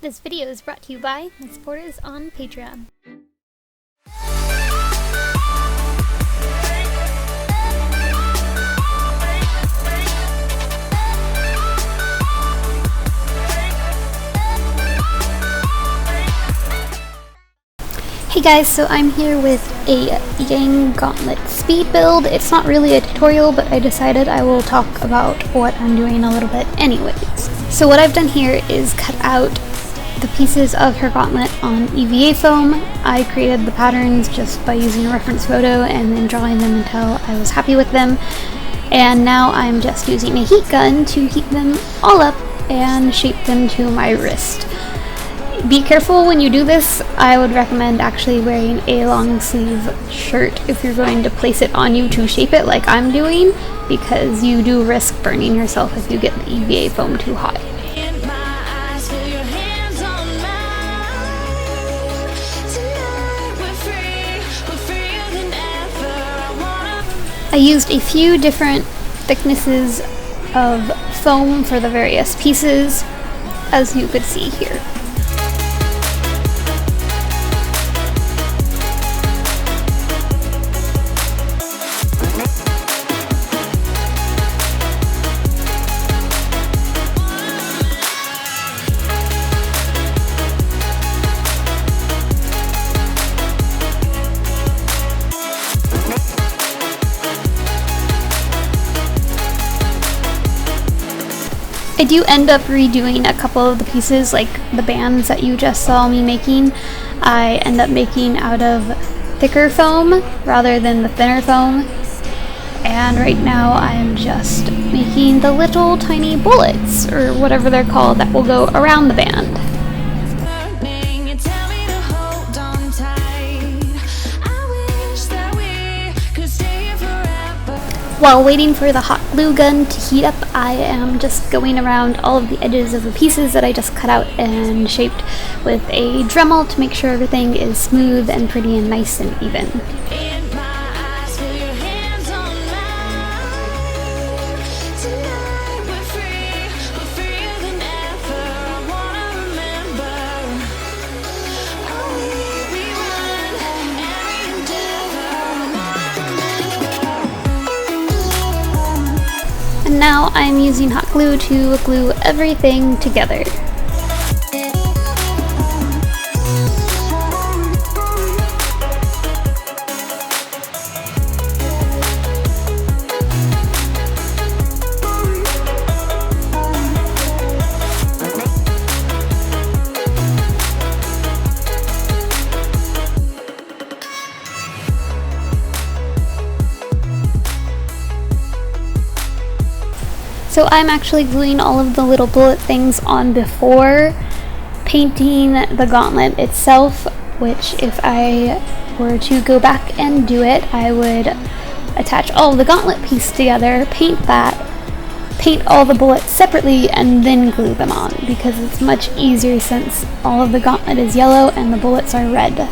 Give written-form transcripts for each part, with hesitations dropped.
This video is brought to you by my supporters on Patreon. Hey guys, so I'm here with a Yang Gauntlet speed build. It's not really a tutorial, but I decided I will talk about what I'm doing a little bit anyways. So what I've done here is cut out the pieces of her gauntlet on EVA foam. I created the patterns just by using a reference photo and then drawing them until I was happy with them. And now I'm just using a heat gun to heat them all up and shape them to my wrist. Be careful when you do this. I would recommend actually wearing a long sleeve shirt if you're going to place it on you to shape it like I'm doing, because you do risk burning yourself if you get the EVA foam too hot. I used a few different thicknesses of foam for the various pieces, as you could see here. I do end up redoing a couple of the pieces, like the bands that you just saw me making. I end up making out of thicker foam rather than the thinner foam. And right now I'm just making the little tiny bullets, or whatever they're called, that will go around the band. While waiting for the hot glue gun to heat up, I am just going around all of the edges of the pieces that I just cut out and shaped with a Dremel to make sure everything is smooth and pretty and nice and even. And now I'm using hot glue to glue everything together. So I'm actually gluing all of the little bullet things on before painting the gauntlet itself, which if I were to go back and do it, I would attach all of the gauntlet piece together, paint that, paint all the bullets separately, and then glue them on, because it's much easier since all of the gauntlet is yellow and the bullets are red.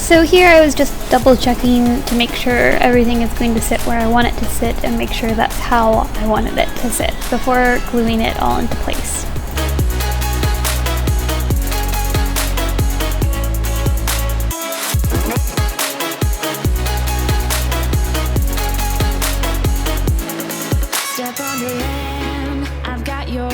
So here I was just double checking to make sure everything is going to sit where I want it to sit and make sure that's how I wanted it to sit before gluing it all into place. Step on the land, I've got your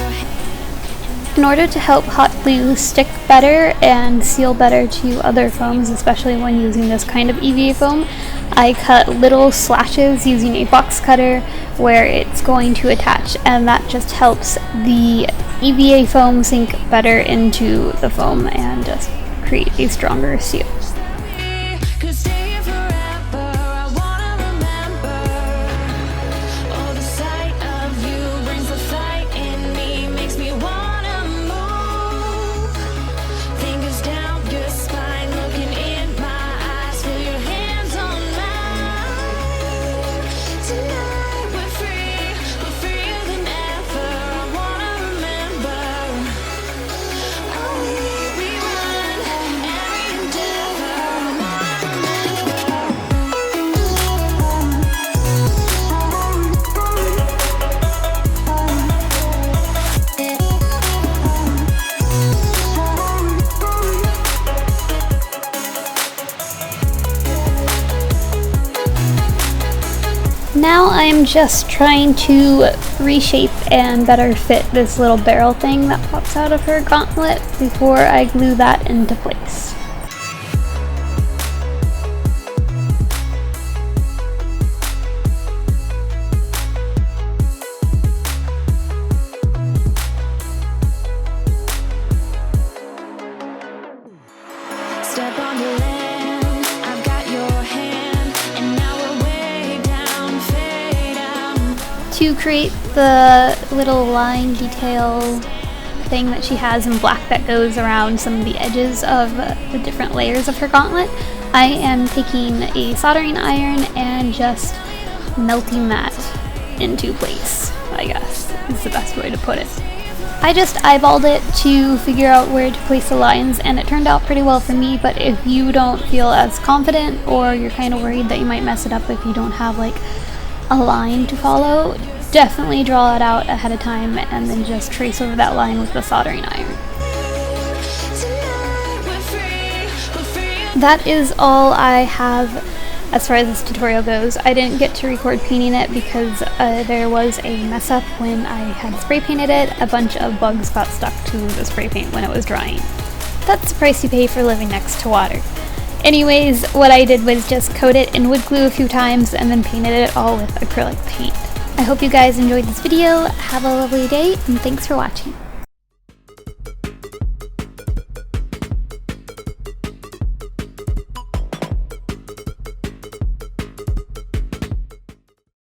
In order to help hot glue stick better and seal better to other foams, especially when using this kind of EVA foam, I cut little slashes using a box cutter where it's going to attach, and that just helps the EVA foam sink better into the foam and just create a stronger seal. Now I'm just trying to reshape and better fit this little barrel thing that pops out of her gauntlet before I glue that into place. Step on the land, I've got your hand, and now we're way down, fade out. To create the little line detail thing that she has in black that goes around some of the edges of the different layers of her gauntlet, I am taking a soldering iron and just melting that into place, I guess is the best way to put it. I just eyeballed it to figure out where to place the lines, and it turned out pretty well for me, but if you don't feel as confident or you're kind of worried that you might mess it up if you don't have like a line to follow, definitely draw it out ahead of time and then just trace over that line with the soldering iron. That is all I have as far as this tutorial goes. I didn't get to record painting it because there was a mess up when I had spray painted it. A bunch of bugs got stuck to the spray paint when it was drying. That's the price you pay for living next to water. Anyways, what I did was just coat it in wood glue a few times and then painted it all with acrylic paint. I hope you guys enjoyed this video. Have a lovely day and thanks for watching.